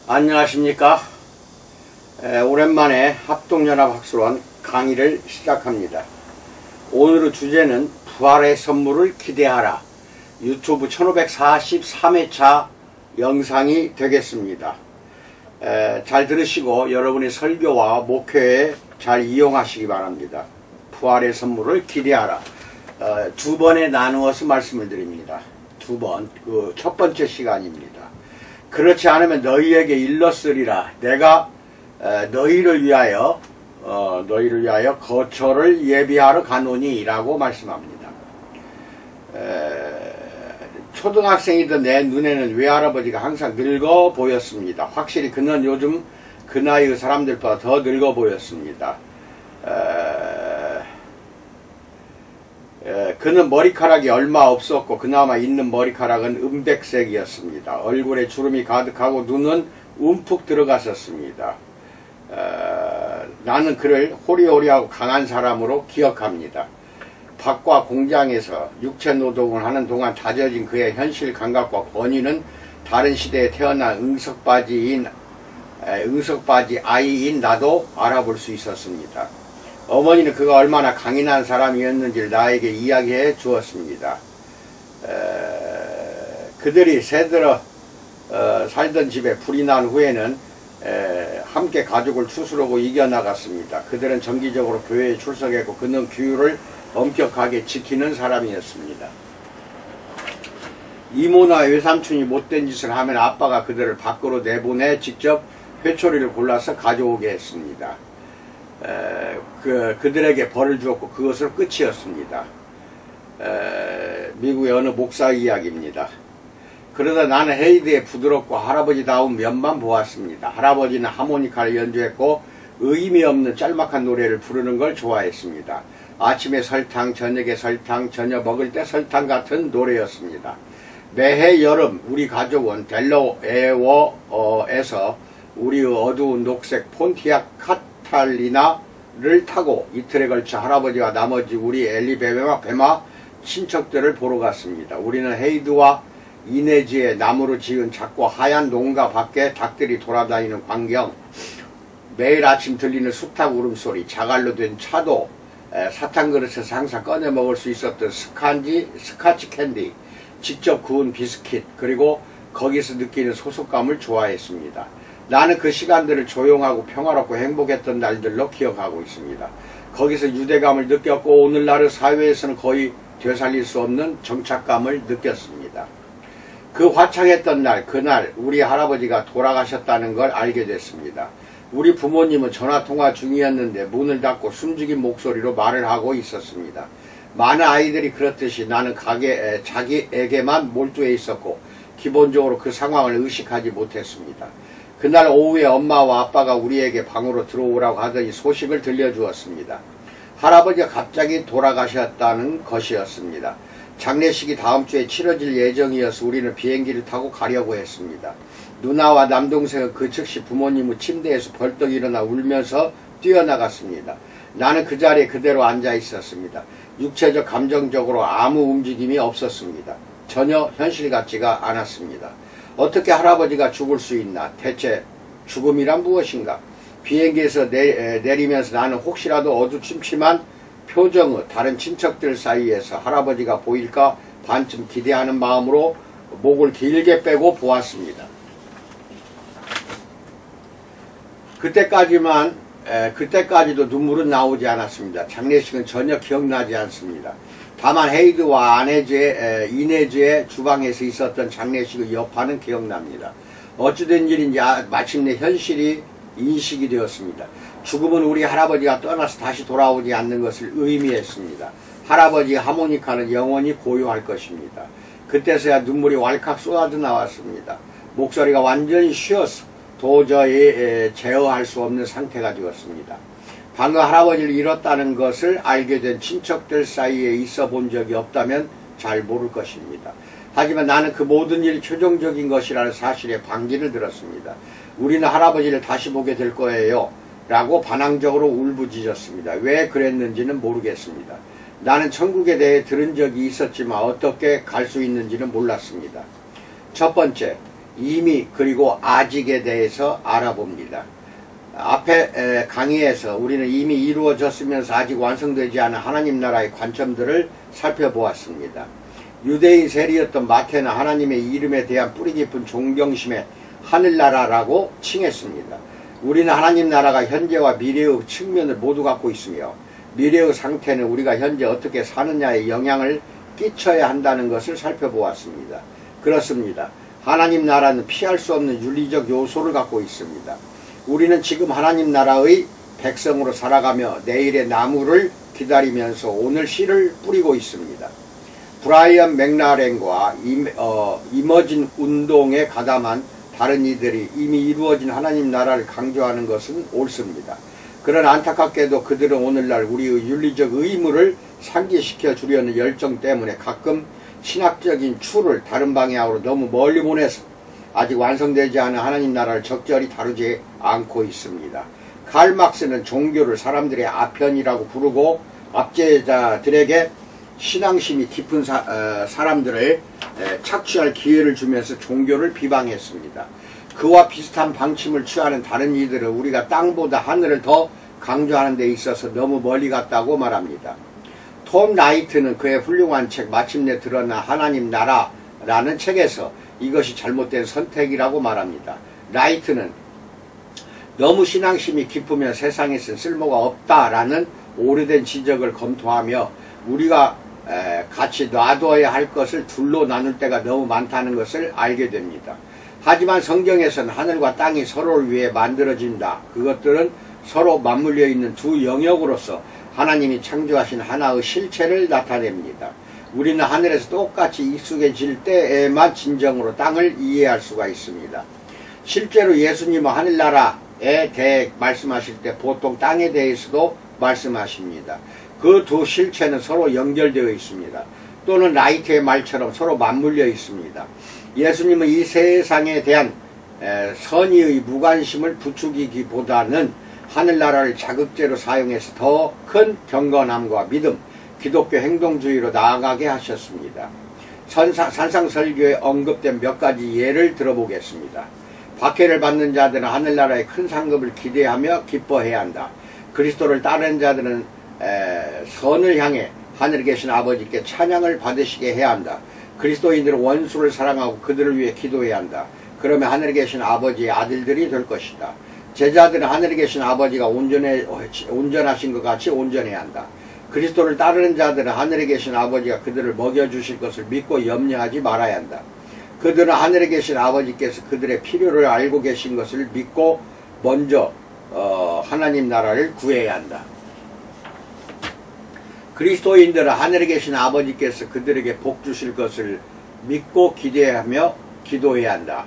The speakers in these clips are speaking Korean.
안녕하십니까. 오랜만에 합동연합학술원 강의를 시작합니다. 오늘의 주제는 부활의 선물을 기대하라, 유튜브 1543회차 영상이 되겠습니다. 잘 들으시고 여러분의 설교와 목회에 잘 이용하시기 바랍니다. 부활의 선물을 기대하라. 두 번에 나누어서 말씀을 드립니다. 두 번, 그 첫 번째 시간입니다. 그렇지 않으면 너희에게 일렀으리라. 내가 너희를 위하여 거처를 예비하러 가노니 라고 말씀합니다. 초등학생이던 내 눈에는 외할아버지가 항상 늙어 보였습니다. 확실히 그는 요즘 그 나이의 사람들보다 더 늙어 보였습니다. 그는 머리카락이 얼마 없었고 그나마 있는 머리카락은 은백색이었습니다. 얼굴에 주름이 가득하고 눈은 움푹 들어갔었습니다. 나는 그를 호리호리하고 강한 사람으로 기억합니다. 밭과 공장에서 육체노동을 하는 동안 다져진 그의 현실 감각과 권위는 다른 시대에 태어난 응석바지 아이인 나도 알아볼 수 있었습니다. 어머니는 그가 얼마나 강인한 사람이었는지를 나에게 이야기해 주었습니다. 그들이 새들어 살던 집에 불이 난 후에는 함께 가족을 추스르고 이겨나갔습니다. 그들은 정기적으로 교회에 출석했고 그는 규율을 엄격하게 지키는 사람이었습니다. 이모나 외삼촌이 못된 짓을 하면 아빠가 그들을 밖으로 내보내 직접 회초리를 골라서 가져오게 했습니다. 그들에게 벌을 주었고 그것으로 끝이었습니다. 미국의 어느 목사 이야기입니다. 그러다 나는 헤이드의 부드럽고 할아버지다운 면만 보았습니다. 할아버지는 하모니카를 연주했고 의미 없는 짤막한 노래를 부르는 걸 좋아했습니다. 아침에 설탕, 저녁에 설탕, 저녁 먹을 때 설탕 같은 노래였습니다. 매해 여름 우리 가족은 델러웨어에서 우리의 어두운 녹색 폰티악 카탈리나를 타고 이틀에 걸쳐 할아버지와 나머지 우리 엘리베마 친척들을 보러 갔습니다. 우리는 헤이드와 이네지의 나무로 지은 작고 하얀 농가 밖에 닭들이 돌아다니는 광경, 매일 아침 들리는 수탉 울음소리, 자갈로 된 차도, 사탕 그릇에서 항상 꺼내 먹을 수 있었던 스카치 캔디, 직접 구운 비스킷, 그리고 거기서 느끼는 소속감을 좋아했습니다. 나는 그 시간들을 조용하고 평화롭고 행복했던 날들로 기억하고 있습니다. 거기서 유대감을 느꼈고 오늘날의 사회에서는 거의 되살릴 수 없는 정착감을 느꼈습니다. 그 화창했던 날, 그날 우리 할아버지가 돌아가셨다는 걸 알게 됐습니다. 우리 부모님은 전화통화 중이었는데 문을 닫고 숨죽인 목소리로 말을 하고 있었습니다. 많은 아이들이 그렇듯이 나는 자기에게만 몰두해 있었고 기본적으로 그 상황을 의식하지 못했습니다. 그날 오후에 엄마와 아빠가 우리에게 방으로 들어오라고 하더니 소식을 들려주었습니다. 할아버지가 갑자기 돌아가셨다는 것이었습니다. 장례식이 다음 주에 치러질 예정이어서 우리는 비행기를 타고 가려고 했습니다. 누나와 남동생은 그 즉시 부모님의 침대에서 벌떡 일어나 울면서 뛰어나갔습니다. 나는 그 자리에 그대로 앉아 있었습니다. 육체적 감정적으로 아무 움직임이 없었습니다. 전혀 현실 같지가 않았습니다. 어떻게 할아버지가 죽을 수 있나? 대체 죽음이란 무엇인가? 비행기에서 내리면서 나는 혹시라도 어두침침한 표정의 다른 친척들 사이에서 할아버지가 보일까 반쯤 기대하는 마음으로 목을 길게 빼고 보았습니다. 그때까지도 눈물은 나오지 않았습니다. 장례식은 전혀 기억나지 않습니다. 다만 헤이드와 이네즈의 주방에서 있었던 장례식의 여파는 기억납니다. 어찌된 일인지 마침내 현실이 인식이 되었습니다. 죽음은 우리 할아버지가 떠나서 다시 돌아오지 않는 것을 의미했습니다. 할아버지의 하모니카는 영원히 고요할 것입니다. 그때서야 눈물이 왈칵 쏟아져 나왔습니다. 목소리가 완전히 쉬어서 도저히 제어할 수 없는 상태가 되었습니다. 방금 할아버지를 잃었다는 것을 알게 된 친척들 사이에 있어 본 적이 없다면 잘 모를 것입니다. 하지만 나는 그 모든 일이 최종적인 것이라는 사실에 반기를 들었습니다. 우리는 할아버지를 다시 보게 될 거예요. 라고 반항적으로 울부짖었습니다. 왜 그랬는지는 모르겠습니다. 나는 천국에 대해 들은 적이 있었지만 어떻게 갈 수 있는지는 몰랐습니다. 첫 번째, 이미 그리고 아직에 대해서 알아봅니다. 앞에 강의에서 우리는 이미 이루어졌으면서 아직 완성되지 않은 하나님 나라의 관점들을 살펴보았습니다. 유대인 세리였던 마태는 하나님의 이름에 대한 뿌리 깊은 존경심에 하늘나라라고 칭했습니다. 우리는 하나님 나라가 현재와 미래의 측면을 모두 갖고 있으며 미래의 상태는 우리가 현재 어떻게 사느냐에 영향을 끼쳐야 한다는 것을 살펴보았습니다. 그렇습니다. 하나님 나라는 피할 수 없는 윤리적 요소를 갖고 있습니다. 우리는 지금 하나님 나라의 백성으로 살아가며 내일의 나무를 기다리면서 오늘 씨를 뿌리고 있습니다. 브라이언 맥라렌과 이머진 운동에 가담한 다른 이들이 이미 이루어진 하나님 나라를 강조하는 것은 옳습니다. 그러나 안타깝게도 그들은 오늘날 우리의 윤리적 의무를 상기시켜 주려는 열정 때문에 가끔 신학적인 추를 다른 방향으로 너무 멀리 보내서 아직 완성되지 않은 하나님 나라를 적절히 다루지 않고 있습니다. 칼 막스는 종교를 사람들의 아편이라고 부르고 압제자들에게 신앙심이 깊은 사람들을 착취할 기회를 주면서 종교를 비방했습니다. 그와 비슷한 방침을 취하는 다른 이들은 우리가 땅보다 하늘을 더 강조하는 데 있어서 너무 멀리 갔다고 말합니다. 톰 라이트는 그의 훌륭한 책 마침내 드러난 하나님 나라라는 책에서 이것이 잘못된 선택이라고 말합니다. 라이트는 너무 신앙심이 깊으면 세상에선 쓸모가 없다라는 오래된 지적을 검토하며 우리가 같이 놔둬야 할 것을 둘로 나눌 때가 너무 많다는 것을 알게 됩니다. 하지만 성경에서는 하늘과 땅이 서로를 위해 만들어진다. 그것들은 서로 맞물려 있는 두 영역으로서 하나님이 창조하신 하나의 실체를 나타냅니다. 우리는 하늘에서 똑같이 익숙해질 때에만 진정으로 땅을 이해할 수가 있습니다. 실제로 예수님은 하늘나라에 대해 말씀하실 때 보통 땅에 대해서도 말씀하십니다. 그 두 실체는 서로 연결되어 있습니다. 또는 라이트의 말처럼 서로 맞물려 있습니다. 예수님은 이 세상에 대한 선의의 무관심을 부추기기보다는 하늘나라를 자극제로 사용해서 더 큰 경건함과 믿음, 기독교 행동주의로 나아가게 하셨습니다. 산상설교에 언급된 몇 가지 예를 들어보겠습니다. 박해를 받는 자들은 하늘나라의 큰 상급을 기대하며 기뻐해야 한다. 그리스도를 따르는 자들은 선을 향해 하늘에 계신 아버지께 찬양을 받으시게 해야 한다. 그리스도인들은 원수를 사랑하고 그들을 위해 기도해야 한다. 그러면 하늘에 계신 아버지의 아들들이 될 것이다. 제자들은 하늘에 계신 아버지가 온전하신 것 같이 온전해야 한다. 그리스도를 따르는 자들은 하늘에 계신 아버지가 그들을 먹여주실 것을 믿고 염려하지 말아야 한다. 그들은 하늘에 계신 아버지께서 그들의 필요를 알고 계신 것을 믿고 먼저 하나님 나라를 구해야 한다. 그리스도인들은 하늘에 계신 아버지께서 그들에게 복 주실 것을 믿고 기대하며 기도해야 한다.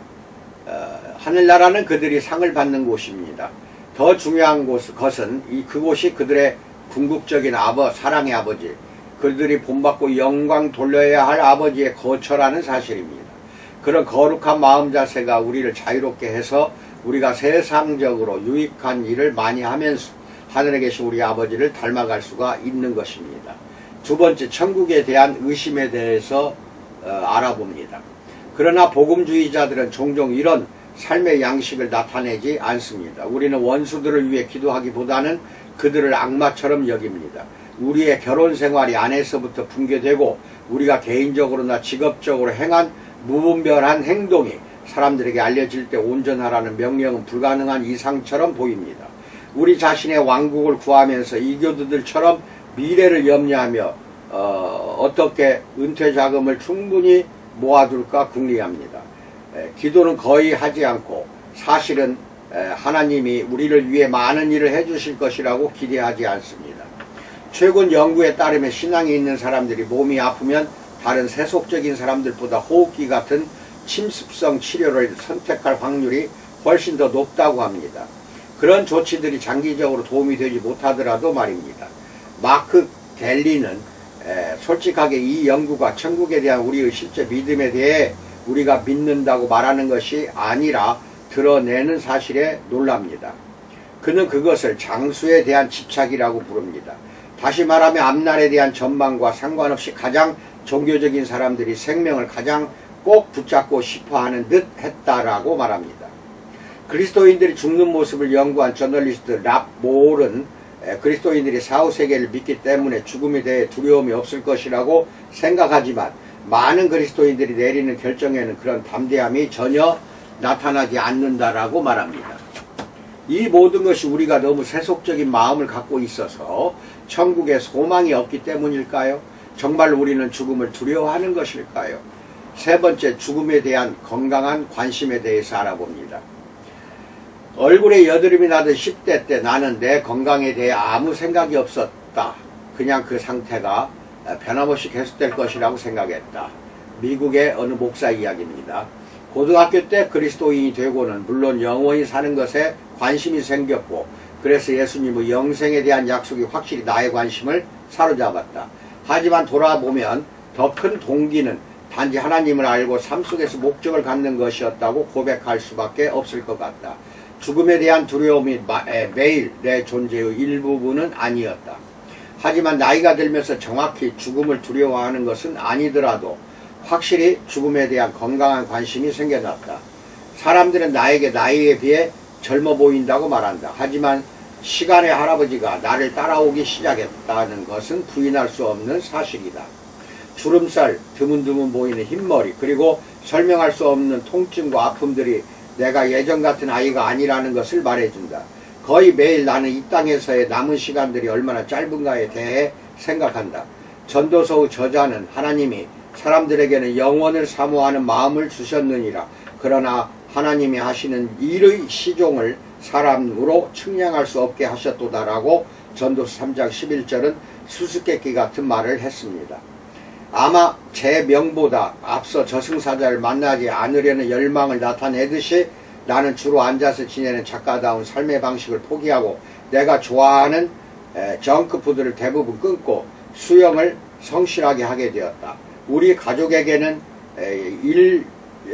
하늘나라는 그들이 상을 받는 곳입니다. 더 중요한 것은 그곳이 그들의 궁극적인 사랑의 아버지, 그들이 본받고 영광 돌려야 할 아버지의 거처라는 사실입니다. 그런 거룩한 마음 자세가 우리를 자유롭게 해서 우리가 세상적으로 유익한 일을 많이 하면서 하늘에 계신 우리 아버지를 닮아갈 수가 있는 것입니다. 두 번째, 천국에 대한 의심에 대해서 알아봅니다. 그러나 복음주의자들은 종종 이런 삶의 양식을 나타내지 않습니다. 우리는 원수들을 위해 기도하기보다는 그들을 악마처럼 여깁니다. 우리의 결혼 생활이 안에서부터 붕괴되고 우리가 개인적으로나 직업적으로 행한 무분별한 행동이 사람들에게 알려질 때 온전하라는 명령은 불가능한 이상처럼 보입니다. 우리 자신의 왕국을 구하면서 이교도들처럼 미래를 염려하며 어떻게 은퇴 자금을 충분히 모아둘까 궁리합니다. 기도는 거의 하지 않고 사실은 하나님이 우리를 위해 많은 일을 해주실 것이라고 기대하지 않습니다. 최근 연구에 따르면 신앙이 있는 사람들이 몸이 아프면 다른 세속적인 사람들보다 호흡기 같은 침습성 치료를 선택할 확률이 훨씬 더 높다고 합니다. 그런 조치들이 장기적으로 도움이 되지 못하더라도 말입니다. 마크 갤리는 솔직하게 이 연구가 천국에 대한 우리의 실제 믿음에 대해 우리가 믿는다고 말하는 것이 아니라 드러내는 사실에 놀랍니다. 그는 그것을 장수에 대한 집착이라고 부릅니다. 다시 말하면 앞날에 대한 전망과 상관없이 가장 종교적인 사람들이 생명을 가장 꼭 붙잡고 싶어하는 듯 했다라고 말합니다. 그리스도인들이 죽는 모습을 연구한 저널리스트 랍 몰은 그리스도인들이 사후세계를 믿기 때문에 죽음에 대해 두려움이 없을 것이라고 생각하지만 많은 그리스도인들이 내리는 결정에는 그런 담대함이 전혀 나타나지 않는다라고 말합니다. 이 모든 것이 우리가 너무 세속적인 마음을 갖고 있어서 천국에 소망이 없기 때문일까요? 정말 우리는 죽음을 두려워하는 것일까요? 세 번째, 죽음에 대한 건강한 관심에 대해서 알아봅니다. 얼굴에 여드름이 나던 10대 때 나는 내 건강에 대해 아무 생각이 없었다. 그냥 그 상태가 변함없이 계속될 것이라고 생각했다. 미국의 어느 목사 이야기입니다. 고등학교 때 그리스도인이 되고는 물론 영원히 사는 것에 관심이 생겼고 그래서 예수님의 영생에 대한 약속이 확실히 나의 관심을 사로잡았다. 하지만 돌아보면 더 큰 동기는 단지 하나님을 알고 삶 속에서 목적을 갖는 것이었다고 고백할 수밖에 없을 것 같다. 죽음에 대한 두려움이 매일 내 존재의 일부분은 아니었다. 하지만 나이가 들면서 정확히 죽음을 두려워하는 것은 아니더라도 확실히 죽음에 대한 건강한 관심이 생겨났다. 사람들은 나에게 나이에 비해 젊어 보인다고 말한다. 하지만 시간의 할아버지가 나를 따라오기 시작했다는 것은 부인할 수 없는 사실이다. 주름살, 드문드문 보이는 흰머리, 그리고 설명할 수 없는 통증과 아픔들이 내가 예전 같은 아이가 아니라는 것을 말해준다. 거의 매일 나는 이 땅에서의 남은 시간들이 얼마나 짧은가에 대해 생각한다. 전도서의 저자는 하나님이 사람들에게는 영원을 사모하는 마음을 주셨느니라. 그러나 하나님이 하시는 일의 시종을 사람으로 측량할 수 없게 하셨도다라고 전도서 3장 11절은 수수께끼 같은 말을 했습니다. 아마 제 명보다 앞서 저승사자를 만나지 않으려는 열망을 나타내듯이 나는 주로 앉아서 지내는 작가다운 삶의 방식을 포기하고 내가 좋아하는 정크푸드를 대부분 끊고 수영을 성실하게 하게 되었다. 우리 가족에게는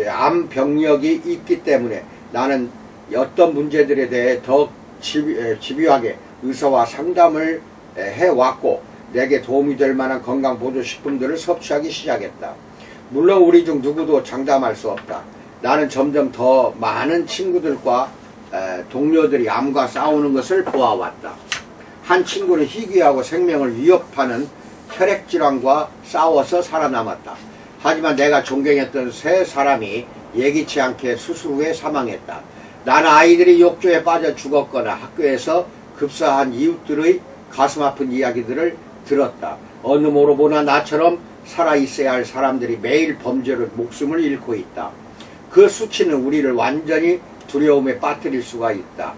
암병력이 있기 때문에 나는 어떤 문제들에 대해 더 집요하게 의사와 상담을 해왔고 내게 도움이 될 만한 건강보조식품들을 섭취하기 시작했다. 물론 우리 중 누구도 장담할 수 없다. 나는 점점 더 많은 친구들과 동료들이 암과 싸우는 것을 보아왔다. 한 친구는 희귀하고 생명을 위협하는 혈액질환과 싸워서 살아남았다. 하지만 내가 존경했던 세 사람이 예기치 않게 수술 후에 사망했다. 나는 아이들이 욕조에 빠져 죽었거나 학교에서 급사한 이웃들의 가슴 아픈 이야기들을 들었다. 어느 모로 보나 나처럼 살아있어야 할 사람들이 매일 범죄로 목숨을 잃고 있다. 그 수치는 우리를 완전히 두려움에 빠뜨릴 수가 있다.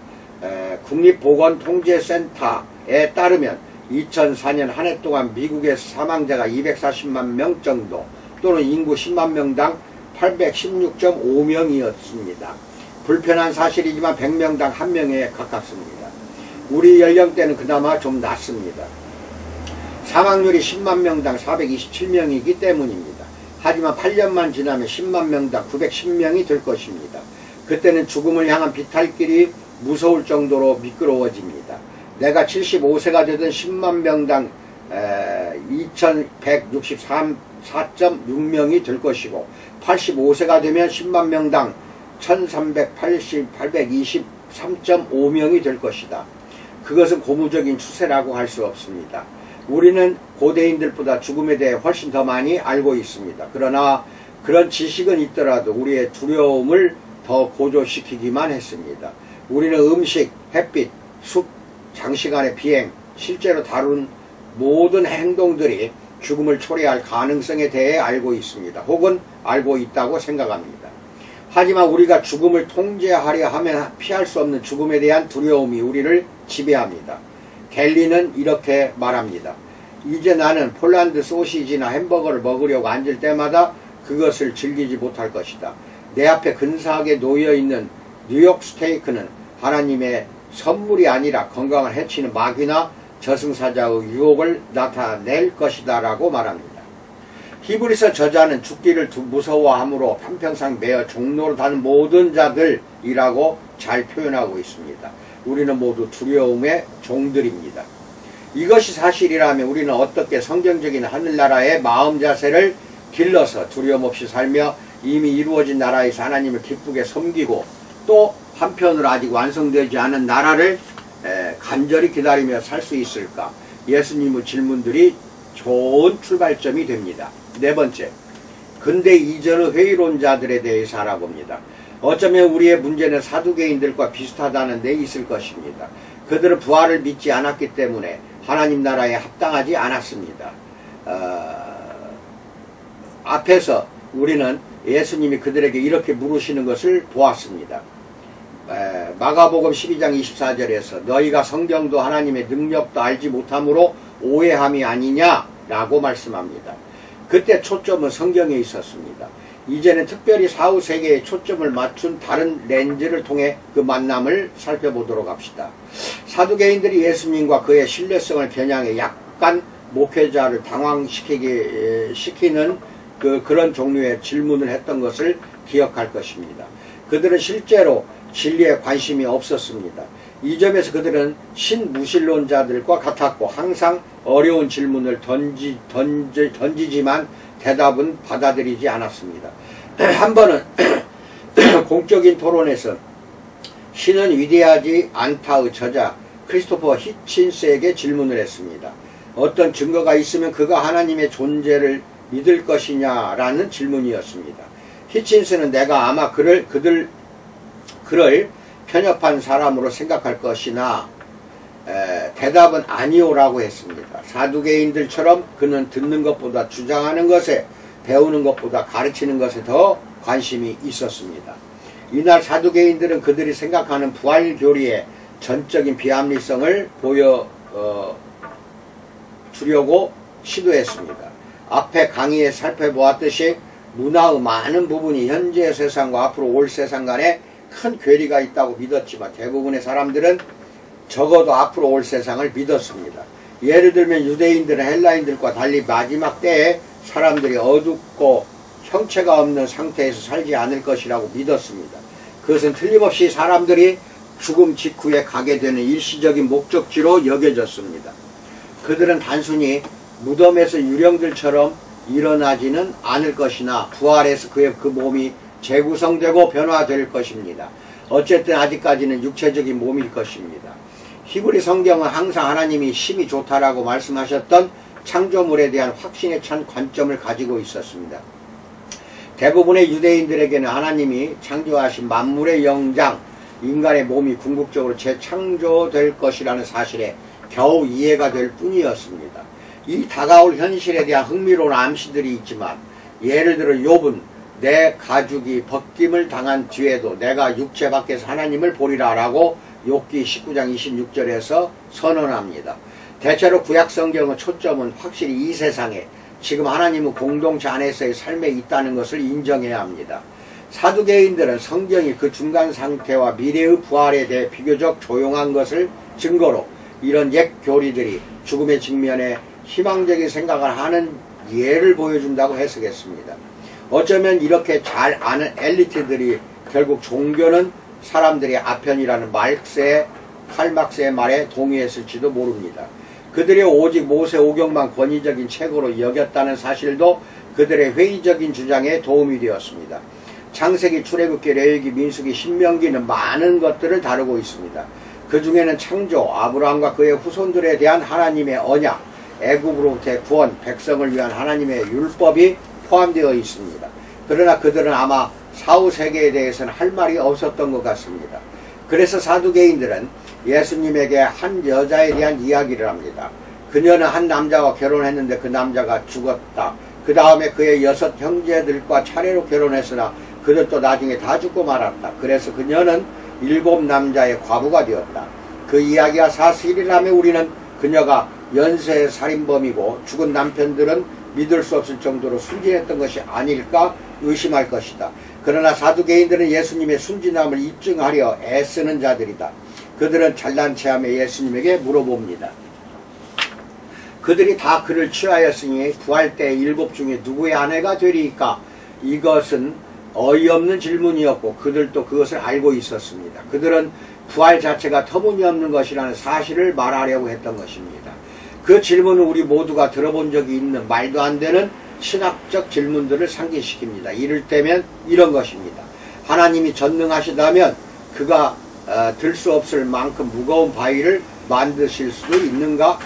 국립보건통제센터에 따르면 2004년 한 해 동안 미국에서 사망자가 240만 명 정도 또는 인구 10만 명당 816.5명이었습니다. 불편한 사실이지만 100명당 1명에 가깝습니다. 우리 연령대는 그나마 좀 낮습니다. 사망률이 10만 명당 427명이기 때문입니다. 하지만 8년만 지나면 10만 명당 910명이 될 것입니다. 그때는 죽음을 향한 비탈길이 무서울 정도로 미끄러워집니다. 내가 75세가 되던 10만 명당 2164.6명이 될 것이고 85세가 되면 10만 명당 1323.5명이 될 것이다. 그것은 고무적인 추세라고 할 수 없습니다. 우리는 고대인들보다 죽음에 대해 훨씬 더 많이 알고 있습니다. 그러나 그런 지식은 있더라도 우리의 두려움을 더 고조시키기만 했습니다. 우리는 음식, 햇빛, 숲, 장시간의 비행, 실제로 다룬 모든 행동들이 죽음을 초래할 가능성에 대해 알고 있습니다. 혹은 알고 있다고 생각합니다. 하지만 우리가 죽음을 통제하려 하면 피할 수 없는 죽음에 대한 두려움이 우리를 지배합니다. 갤리는 이렇게 말합니다. 이제 나는 폴란드 소시지나 햄버거를 먹으려고 앉을 때마다 그것을 즐기지 못할 것이다. 내 앞에 근사하게 놓여있는 뉴욕 스테이크는 하나님의 선물이 아니라 건강을 해치는 마귀나 저승사자의 유혹을 나타낼 것이다 라고 말합니다. 히브리서 저자는 죽기를 무서워함으로 한평생 매어 종로로 다는 모든 자들이라고 잘 표현하고 있습니다. 우리는 모두 두려움의 종들입니다. 이것이 사실이라면 우리는 어떻게 성경적인 하늘나라의 마음 자세를 길러서 두려움 없이 살며 이미 이루어진 나라에서 하나님을 기쁘게 섬기고 또 한편으로 아직 완성되지 않은 나라를 간절히 기다리며 살 수 있을까? 예수님의 질문들이 좋은 출발점이 됩니다. 네 번째, 근대 이전의 회의론자들에 대해서 알아봅니다. 어쩌면 우리의 문제는 사두개인들과 비슷하다는 데 있을 것입니다. 그들은 부활을 믿지 않았기 때문에 하나님 나라에 합당하지 않았습니다. 앞에서 우리는 예수님이 그들에게 이렇게 물으시는 것을 보았습니다. 마가복음 12장 24절에서 너희가 성경도 하나님의 능력도 알지 못함으로 오해함이 아니냐라고 말씀합니다. 그때 초점은 성경에 있었습니다. 이제는 특별히 사후세계에 초점을 맞춘 다른 렌즈를 통해 그 만남을 살펴보도록 합시다. 사두개인들이 예수님과 그의 신뢰성을 겨냥해 약간 목회자를 당황시키는 그런 종류의 질문을 했던 것을 기억할 것입니다. 그들은 실제로 진리에 관심이 없었습니다. 이 점에서 그들은 신무신론자들과 같았고 항상 어려운 질문을 던지지만 대답은 받아들이지 않았습니다. 한 번은 공적인 토론에서 신은 위대하지 않다의 저자 크리스토퍼 히친스에게 질문을 했습니다. 어떤 증거가 있으면 그가 하나님의 존재를 믿을 것이냐라는 질문이었습니다. 히친스는 내가 아마 그를 편협한 사람으로 생각할 것이나 대답은 아니오라고 했습니다. 사두개인들처럼 그는 듣는 것보다 주장하는 것에, 배우는 것보다 가르치는 것에 더 관심이 있었습니다. 이날 사두개인들은 그들이 생각하는 부활교리의 전적인 비합리성을 보여주려고 시도했습니다. 앞에 강의에 살펴보았듯이 문화의 많은 부분이 현재의 세상과 앞으로 올 세상 간에 큰 괴리가 있다고 믿었지만 대부분의 사람들은 적어도 앞으로 올 세상을 믿었습니다. 예를 들면 유대인들은 헬라인들과 달리 마지막 때에 사람들이 어둡고 형체가 없는 상태에서 살지 않을 것이라고 믿었습니다. 그것은 틀림없이 사람들이 죽음 직후에 가게 되는 일시적인 목적지로 여겨졌습니다. 그들은 단순히 무덤에서 유령들처럼 일어나지는 않을 것이나 부활해서 그의 그 몸이 재구성되고 변화될 것입니다. 어쨌든 아직까지는 육체적인 몸일 것입니다. 히브리 성경은 항상 하나님이 심히 좋다라고 말씀하셨던 창조물에 대한 확신에 찬 관점을 가지고 있었습니다. 대부분의 유대인들에게는 하나님이 창조하신 만물의 영장, 인간의 몸이 궁극적으로 재창조될 것이라는 사실에 겨우 이해가 될 뿐이었습니다. 이 다가올 현실에 대한 흥미로운 암시들이 있지만 예를 들어 욥은 내 가죽이 벗김을 당한 뒤에도 내가 육체 밖에서 하나님을 보리라 라고 욥기 19장 26절에서 선언합니다. 대체로 구약성경의 초점은 확실히 이 세상에 지금 하나님의 공동체 안에서의 삶에 있다는 것을 인정해야 합니다. 사두개인들은 성경이 그 중간 상태와 미래의 부활에 대해 비교적 조용한 것을 증거로 이런 옛 교리들이 죽음의 직면에 희망적인 생각을 하는 예를 보여준다고 해석했습니다. 어쩌면 이렇게 잘 아는 엘리트들이 결국 종교는 사람들의 아편이라는 칼 막스의 말에 동의했을지도 모릅니다. 그들이 오직 모세오경만 권위적인 책으로 여겼다는 사실도 그들의 회의적인 주장에 도움이 되었습니다. 창세기, 출애굽기, 레위기, 민수기, 신명기는 많은 것들을 다루고 있습니다. 그 중에는 창조, 아브라함과 그의 후손들에 대한 하나님의 언약, 애굽으로부터의 구원, 백성을 위한 하나님의 율법이 포함되어 있습니다. 그러나 그들은 아마 사후세계에 대해서는 할 말이 없었던 것 같습니다. 그래서 사두개인들은 예수님에게 한 여자에 대한 이야기를 합니다. 그녀는 한 남자와 결혼했는데 그 남자가 죽었다. 그 다음에 그의 6 형제들과 차례로 결혼했으나 그들도 나중에 다 죽고 말았다. 그래서 그녀는 7 남자의 과부가 되었다. 그 이야기가 사실이라면 우리는 그녀가 연쇄 살인범이고 죽은 남편들은 믿을 수 없을 정도로 순진했던 것이 아닐까 의심할 것이다. 그러나 사두개인들은 예수님의 순진함을 입증하려 애쓰는 자들이다. 그들은 잘난 체함에 예수님에게 물어봅니다. 그들이 다 그를 취하였으니 부활 때 7 중에 누구의 아내가 되리이까? 이것은 어이없는 질문이었고 그들도 그것을 알고 있었습니다. 그들은 부활 자체가 터무니없는 것이라는 사실을 말하려고 했던 것입니다. 그 질문은 우리 모두가 들어본 적이 있는 말도 안 되는 신학적 질문들을 상기시킵니다. 이를테면 이런 것입니다. 하나님이 전능하시다면 그가 들 수 없을 만큼 무거운 바위를 만드실 수도 있는가?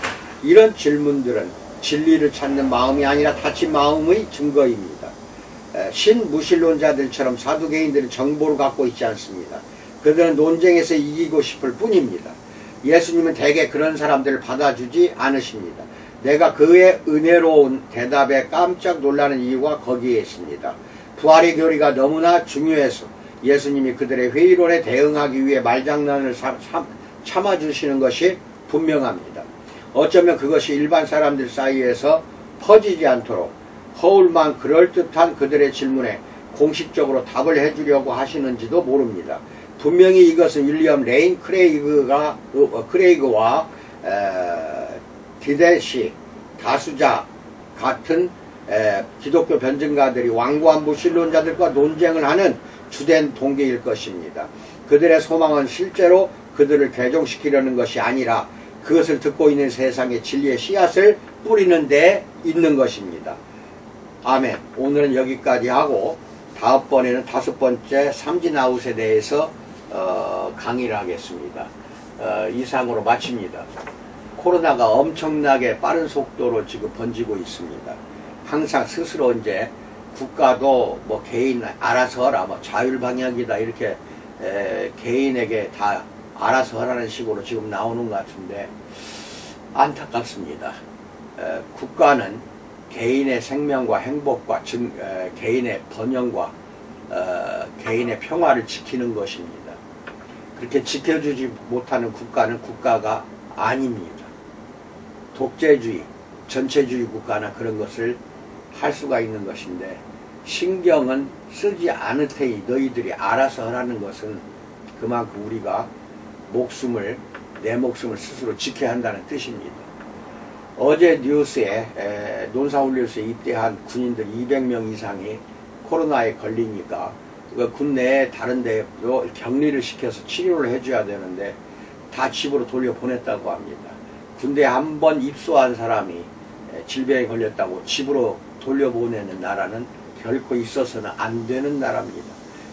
이런 질문들은 진리를 찾는 마음이 아니라 닫힌 마음의 증거입니다. 신무신론자들처럼 사두개인들은 정보를 갖고 있지 않습니다. 그들은 논쟁에서 이기고 싶을 뿐입니다. 예수님은 대개 그런 사람들을 받아주지 않으십니다. 내가 그의 은혜로운 대답에 깜짝 놀라는 이유가 거기에 있습니다. 부활의 교리가 너무나 중요해서 예수님이 그들의 회의론에 대응하기 위해 말장난을 참아주시는 것이 분명합니다. 어쩌면 그것이 일반 사람들 사이에서 퍼지지 않도록 허울만 그럴듯한 그들의 질문에 공식적으로 답을 해주려고 하시는지도 모릅니다. 분명히 이것은 윌리엄 레인 크레이그와 디데시 다수자 같은 기독교 변증가들이 완고한 무신론자들과 논쟁을 하는 주된 동기일 것입니다. 그들의 소망은 실제로 그들을 개종시키려는 것이 아니라 그것을 듣고 있는 세상에 진리의 씨앗을 뿌리는 데 있는 것입니다. 아멘. 오늘은 여기까지 하고 다음번에는 5번째 삼진아웃에 대해서 강의를 하겠습니다. 이상으로 마칩니다. 코로나가 엄청나게 빠른 속도로 지금 번지고 있습니다. 항상 스스로 이제 국가도 뭐 개인 알아서 하라, 뭐 자율방역이다 이렇게 개인에게 다 알아서 하라는 식으로 지금 나오는 것 같은데 안타깝습니다. 국가는 개인의 생명과 행복과 개인의 번영과 개인의 평화를 지키는 것입니다. 그렇게 지켜주지 못하는 국가는 국가가 아닙니다. 독재주의, 전체주의 국가나 그런 것을 할 수가 있는 것인데 신경은 쓰지 않을 테니 너희들이 알아서 하라는 것은 그만큼 우리가 내 목숨을 스스로 지켜야 한다는 뜻입니다. 어제 뉴스에 논사훈련소에 입대한 군인들 200명 이상이 코로나에 걸리니까 군 내에 다른 데 격리를 시켜서 치료를 해줘야 되는데 다 집으로 돌려보냈다고 합니다. 군대에 한 번 입소한 사람이 질병에 걸렸다고 집으로 돌려보내는 나라는 결코 있어서는 안 되는 나라입니다.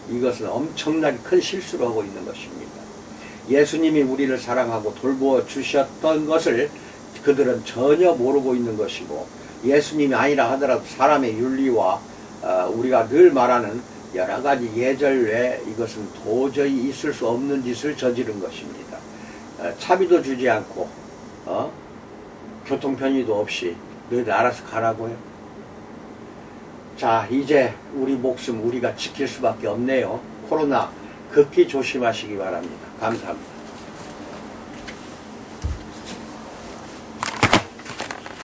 이것은 엄청나게 큰 실수를 하고 있는 것입니다. 예수님이 우리를 사랑하고 돌보아 주셨던 것을 그들은 전혀 모르고 있는 것이고 예수님이 아니라 하더라도 사람의 윤리와 우리가 늘 말하는 여러 가지 예절 외에 이것은 도저히 있을 수 없는 짓을 저지른 것입니다. 차비도 주지 않고 교통편의도 없이 너희들 알아서 가라고요. 자, 이제 우리 목숨 우리가 지킬 수밖에 없네요. 코로나 극히 조심하시기 바랍니다. 감사합니다.